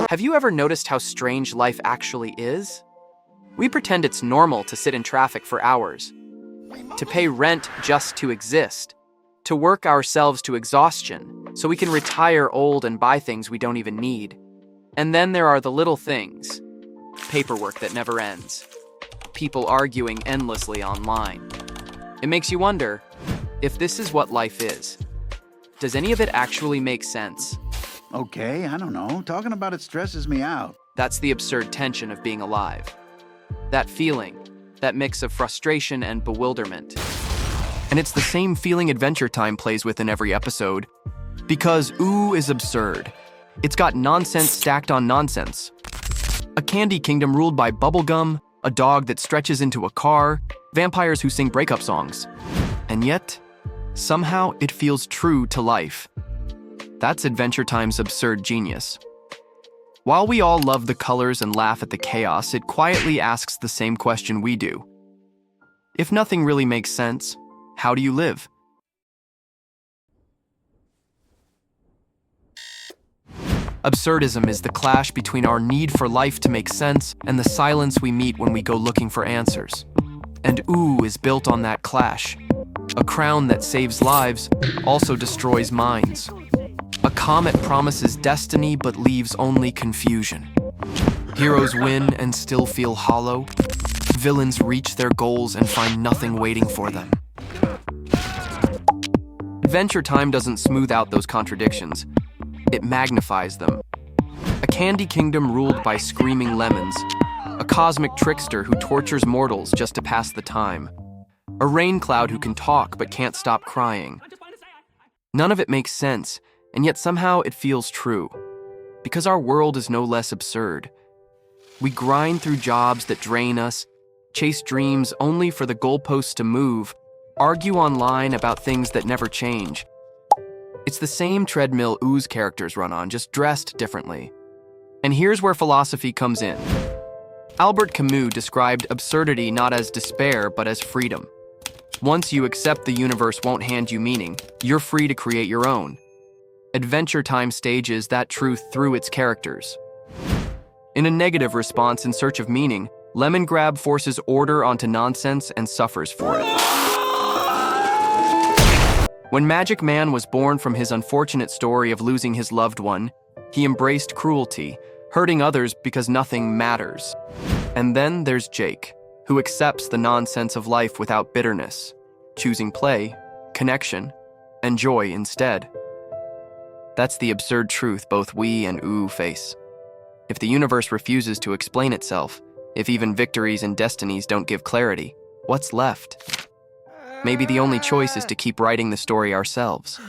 Have you ever noticed how strange life actually is? We pretend it's normal to sit in traffic for hours, to pay rent just to exist, to work ourselves to exhaustion so we can retire old and buy things we don't even need. And then there are the little things. Paperwork that never ends. People arguing endlessly online. It makes you wonder, if this is what life is, does any of it actually make sense? Okay, I don't know. Talking about it stresses me out. That's the absurd tension of being alive. That feeling, that mix of frustration and bewilderment. And it's the same feeling Adventure Time plays with in every episode. Because Ooo is absurd. It's got nonsense stacked on nonsense. A candy kingdom ruled by bubblegum, a dog that stretches into a car, vampires who sing breakup songs. And yet, somehow it feels true to life. That's Adventure Time's absurd genius. While we all love the colors and laugh at the chaos, it quietly asks the same question we do. If nothing really makes sense, how do you live? Absurdism is the clash between our need for life to make sense and the silence we meet when we go looking for answers. And Ooo is built on that clash. A crown that saves lives also destroys minds. A comet promises destiny but leaves only confusion. Heroes win and still feel hollow. Villains reach their goals and find nothing waiting for them. Adventure Time doesn't smooth out those contradictions. It magnifies them. A candy kingdom ruled by screaming lemons. A cosmic trickster who tortures mortals just to pass the time. A rain cloud who can talk but can't stop crying. None of it makes sense, and yet somehow it feels true. Because our world is no less absurd. We grind through jobs that drain us, chase dreams only for the goalposts to move, argue online about things that never change. It's the same treadmill Oo's characters run on, just dressed differently. And here's where philosophy comes in. Albert Camus described absurdity not as despair, but as freedom. Once you accept the universe won't hand you meaning, you're free to create your own. Adventure Time stages that truth through its characters. In a negative response in search of meaning, Lemongrab forces order onto nonsense and suffers for it. When Magic Man was born from his unfortunate story of losing his loved one, he embraced cruelty, hurting others because nothing matters. And then there's Jake, who accepts the nonsense of life without bitterness, choosing play, connection, and joy instead. That's the absurd truth both we and Ooo face. If the universe refuses to explain itself, if even victories and destinies don't give clarity, what's left? Maybe the only choice is to keep writing the story ourselves.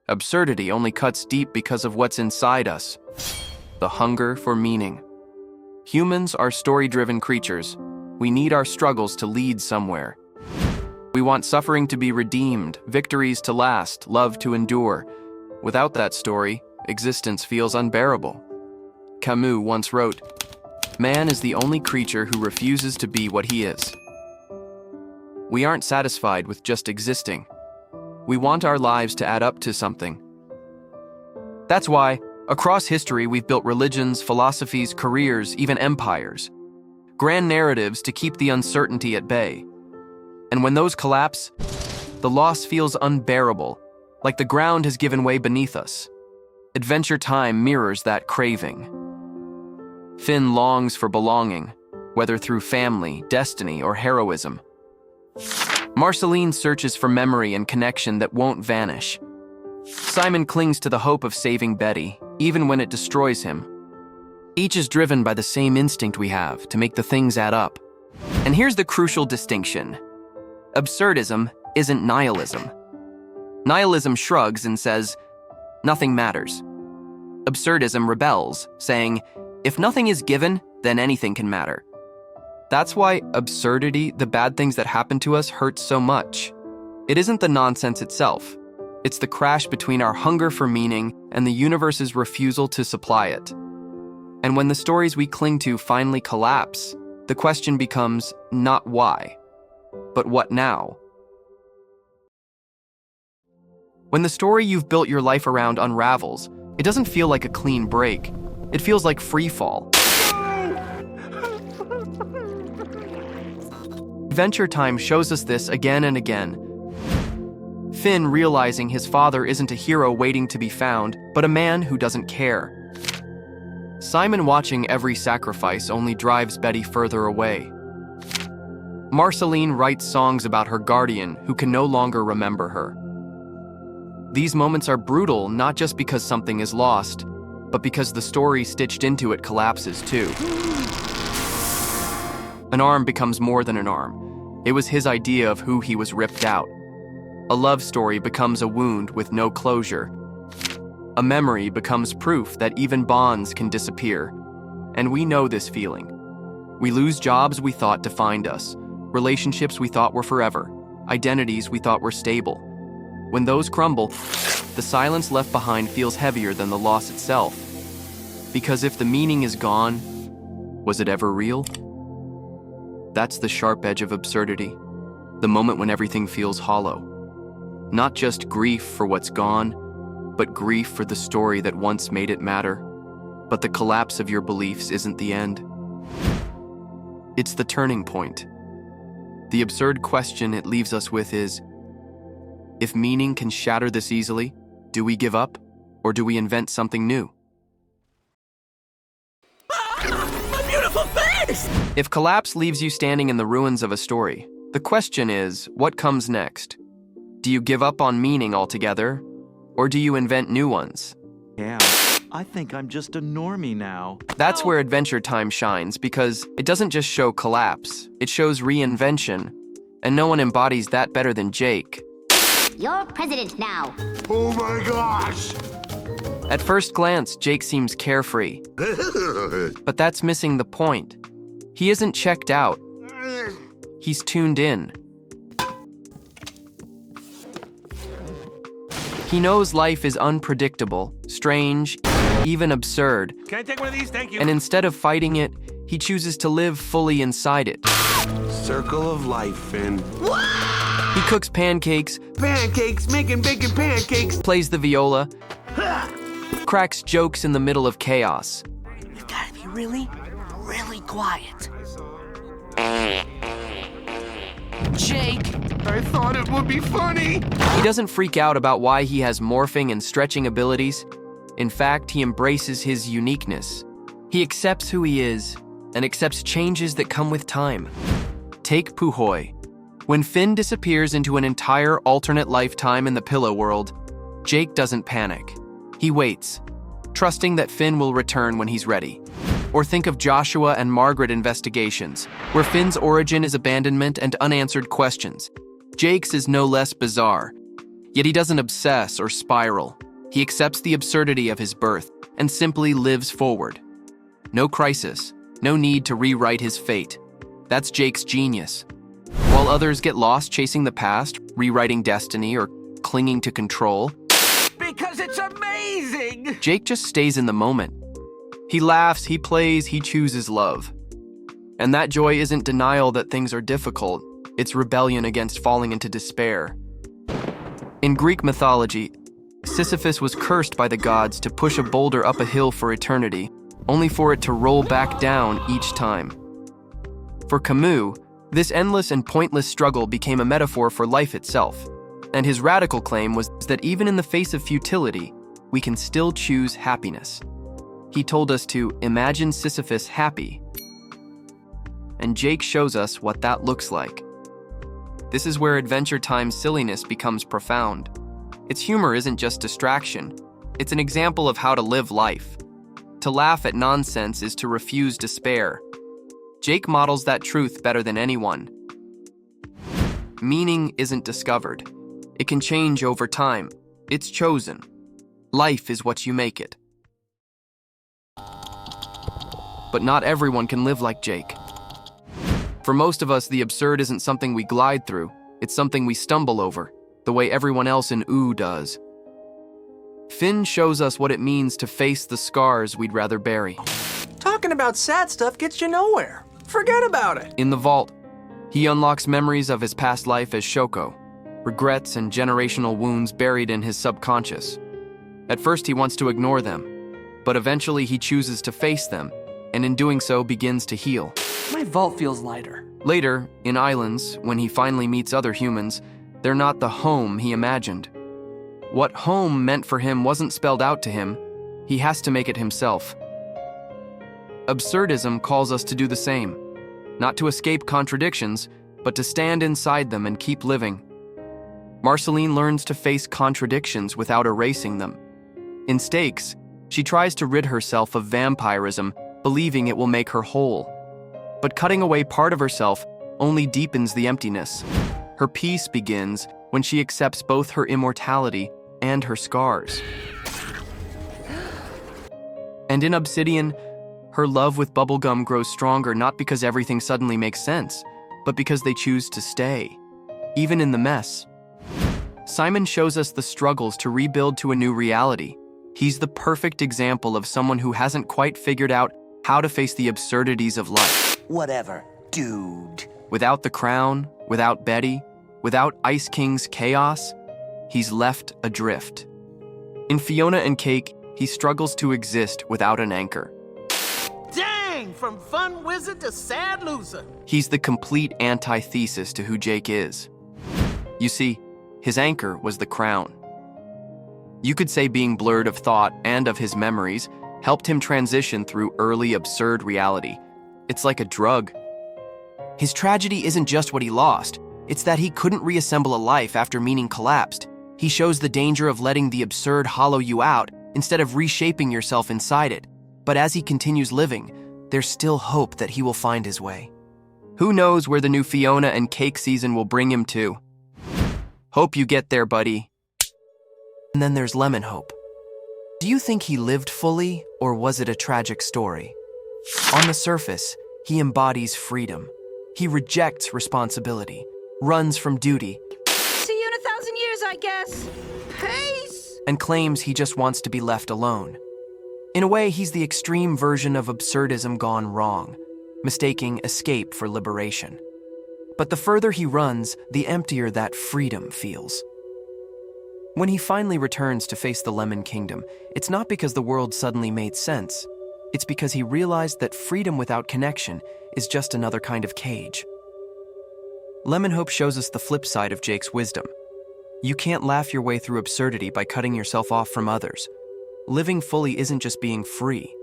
Absurdity only cuts deep because of what's inside us. The hunger for meaning. Humans are story-driven creatures. We need our struggles to lead somewhere. We want suffering to be redeemed, victories to last, love to endure. Without that story, existence feels unbearable. Camus once wrote, "Man is the only creature who refuses to be what he is." We aren't satisfied with just existing. We want our lives to add up to something. That's why, across history, we've built religions, philosophies, careers, even empires. Grand narratives to keep the uncertainty at bay. And when those collapse, the loss feels unbearable, like the ground has given way beneath us. Adventure Time mirrors that craving. Finn longs for belonging, whether through family, destiny, or heroism. Marceline searches for memory and connection that won't vanish. Simon clings to the hope of saving Betty, even when it destroys him. Each is driven by the same instinct we have, to make the things add up. And here's the crucial distinction. Absurdism isn't nihilism. Nihilism shrugs and says, nothing matters. Absurdism rebels, saying, if nothing is given, then anything can matter. That's why absurdity, the bad things that happen to us, hurt so much. It isn't the nonsense itself. It's the crash between our hunger for meaning and the universe's refusal to supply it. And when the stories we cling to finally collapse, the question becomes not why, but what now? When the story you've built your life around unravels, It doesn't feel like a clean break. It feels like free fall. Adventure Time shows us this again and again. Finn realizing his father isn't a hero waiting to be found, but a man who doesn't care. Simon watching every sacrifice only drives Betty further away. Marceline writes songs about her guardian who can no longer remember her. These moments are brutal not just because something is lost, but because the story stitched into it collapses too. An arm becomes more than an arm. It was his idea of who he was ripped out. A love story becomes a wound with no closure. A memory becomes proof that even bonds can disappear. And we know this feeling. We lose jobs we thought defined us, relationships we thought were forever, identities we thought were stable. When those crumble, the silence left behind feels heavier than the loss itself. Because if the meaning is gone, was it ever real? That's the sharp edge of absurdity, the moment when everything feels hollow. Not just grief for what's gone, but grief for the story that once made it matter. But the collapse of your beliefs isn't the end. It's the turning point. The absurd question it leaves us with is, if meaning can shatter this easily, do we give up, or do we invent something new? My beautiful face! If collapse leaves you standing in the ruins of a story, the question is, what comes next? Do you give up on meaning altogether, or do you invent new ones? Yeah, I think I'm just a normie now. That's where Adventure Time shines, because it doesn't just show collapse, it shows reinvention, and no one embodies that better than Jake. You're president now. Oh my gosh! At first glance, Jake seems carefree, but that's missing the point. He isn't checked out. He's tuned in. He knows life is unpredictable, strange, even absurd. Can I take one of these? Thank you. And instead of fighting it, he chooses to live fully inside it. Circle of life, Finn. He cooks pancakes, Making bacon pancakes. plays the viola, cracks jokes in the middle of chaos. You've got to be really, really quiet. Jake! I thought it would be funny. He doesn't freak out about why he has morphing and stretching abilities. In fact, he embraces his uniqueness. He accepts who he is and accepts changes that come with time. Take Puhoy. When Finn disappears into an entire alternate lifetime in the Pillow World, Jake doesn't panic. He waits, trusting that Finn will return when he's ready. Or think of Joshua and Margaret investigations, where Finn's origin is abandonment and unanswered questions. Jake's is no less bizarre, yet he doesn't obsess or spiral. He accepts the absurdity of his birth and simply lives forward. No crisis, no need to rewrite his fate. That's Jake's genius. While others get lost chasing the past, rewriting destiny, or clinging to control, Because it's amazing! Jake just stays in the moment. He laughs, he plays, he chooses love. And that joy isn't denial that things are difficult, it's rebellion against falling into despair. In Greek mythology, Sisyphus was cursed by the gods to push a boulder up a hill for eternity, only for it to roll back down each time. For Camus, this endless and pointless struggle became a metaphor for life itself, and his radical claim was that even in the face of futility, we can still choose happiness. He told us to imagine Sisyphus happy, and Jake shows us what that looks like. This is where Adventure Time's silliness becomes profound. Its humor isn't just distraction, it's an example of how to live life. To laugh at nonsense is to refuse despair. Jake models that truth better than anyone. Meaning isn't discovered. It can change over time. It's chosen. Life is what you make it. But not everyone can live like Jake. For most of us, the absurd isn't something we glide through. It's something we stumble over, the way everyone else in Ooo does. Finn shows us what it means to face the scars we'd rather bury. Talking about sad stuff gets you nowhere. Forget about it. In the vault, he unlocks memories of his past life as Shoko, regrets and generational wounds buried in his subconscious. At first, he wants to ignore them, but eventually he chooses to face them, and in doing so begins to heal. My vault feels lighter. Later, in Islands, when he finally meets other humans, they're not the home he imagined. What home meant for him wasn't spelled out to him. He has to make it himself. Absurdism calls us to do the same, not to escape contradictions, but to stand inside them and keep living. Marceline learns to face contradictions without erasing them. In Stakes, she tries to rid herself of vampirism, believing it will make her whole. But cutting away part of herself only deepens the emptiness. Her peace begins when she accepts both her immortality and her scars. And in Obsidian, her love with bubblegum grows stronger not because everything suddenly makes sense, but because they choose to stay, even in the mess. Simon shows us the struggles to rebuild to a new reality. He's the perfect example of someone who hasn't quite figured out how to face the absurdities of life. Whatever, dude. Without the crown, without Betty, without Ice King's chaos, he's left adrift. In Fiona and Cake, he struggles to exist without an anchor. Dang! From fun wizard to sad loser. He's the complete antithesis to who Jake is. You see, his anchor was the crown. You could say being blurred of thought and of his memories helped him transition through early absurd reality. It's like a drug. His tragedy isn't just what he lost, it's that he couldn't reassemble a life after meaning collapsed. He shows the danger of letting the absurd hollow you out instead of reshaping yourself inside it. But as he continues living, there's still hope that he will find his way. Who knows where the new Fiona and Cake season will bring him to? Hope you get there, buddy. And then there's Lemon Hope. Do you think he lived fully, or was it a tragic story? On the surface, he embodies freedom. He rejects responsibility, runs from duty, See you in 1,000 years, I guess. Peace! and claims he just wants to be left alone. In a way, he's the extreme version of absurdism gone wrong, mistaking escape for liberation. But the further he runs, the emptier that freedom feels. When he finally returns to face the Lemon Kingdom, it's not because the world suddenly made sense. It's because he realized that freedom without connection is just another kind of cage. Lemon Hope shows us the flip side of Jake's wisdom. You can't laugh your way through absurdity by cutting yourself off from others. Living fully isn't just being free.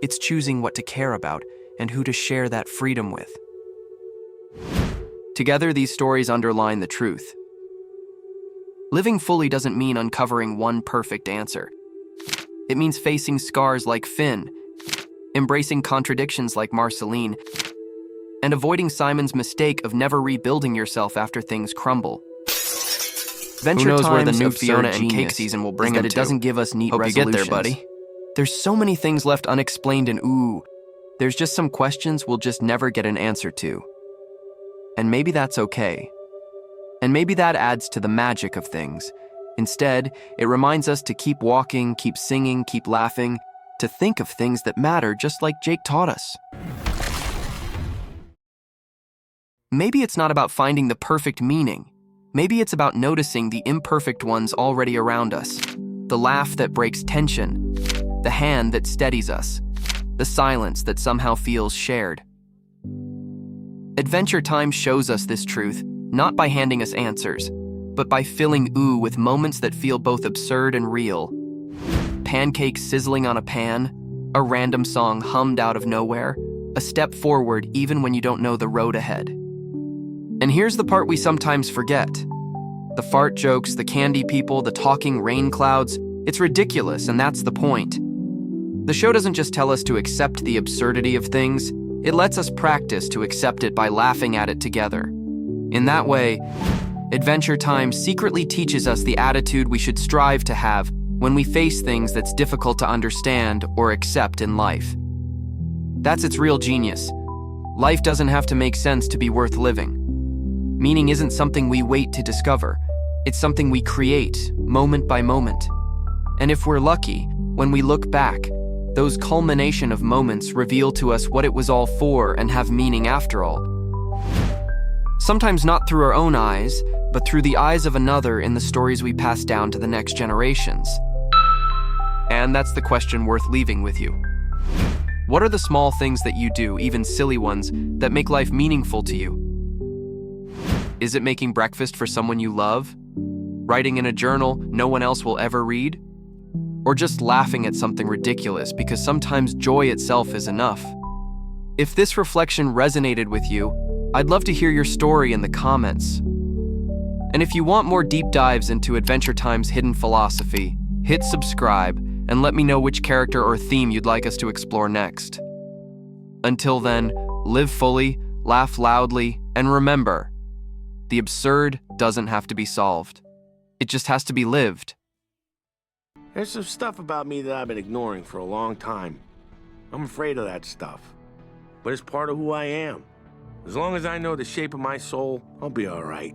It's choosing what to care about and who to share that freedom with. Together, these stories underline the truth. Living fully doesn't mean uncovering one perfect answer. It means facing scars like Finn, embracing contradictions like Marceline, and avoiding Simon's mistake of never rebuilding yourself after things crumble. Venture knows where the new Fiona and Cake season will bring him to. It doesn't give us neat resolutions. Hope you get there, buddy. There's so many things left unexplained in Ooo. There's just some questions we'll just never get an answer to. And maybe that's okay. And maybe that adds to the magic of things. Instead, it reminds us to keep walking, keep singing, keep laughing, to think of things that matter just like Jake taught us. Maybe it's not about finding the perfect meaning. Maybe it's about noticing the imperfect ones already around us. The laugh that breaks tension, the hand that steadies us, the silence that somehow feels shared. Adventure Time shows us this truth, not by handing us answers, but by filling Ooo with moments that feel both absurd and real. Pancakes sizzling on a pan, a random song hummed out of nowhere, a step forward even when you don't know the road ahead. And here's the part we sometimes forget. The fart jokes, the candy people, the talking rain clouds, it's ridiculous, and that's the point. The show doesn't just tell us to accept the absurdity of things, it lets us practice to accept it by laughing at it together. In that way, Adventure Time secretly teaches us the attitude we should strive to have when we face things that's difficult to understand or accept in life. That's its real genius. Life doesn't have to make sense to be worth living. Meaning isn't something we wait to discover. It's something we create, moment by moment. And if we're lucky, when we look back, those culmination of moments reveal to us what it was all for and have meaning after all. Sometimes not through our own eyes, but through the eyes of another in the stories we pass down to the next generations. And that's the question worth leaving with you. What are the small things that you do, even silly ones, that make life meaningful to you? Is it making breakfast for someone you love? Writing in a journal no one else will ever read? Or just laughing at something ridiculous because sometimes joy itself is enough? If this reflection resonated with you, I'd love to hear your story in the comments. And if you want more deep dives into Adventure Time's hidden philosophy, hit subscribe and let me know which character or theme you'd like us to explore next. Until then, live fully, laugh loudly, and remember, the absurd doesn't have to be solved. It just has to be lived. There's some stuff about me that I've been ignoring for a long time. I'm afraid of that stuff. But it's part of who I am. As long as I know the shape of my soul, I'll be all right.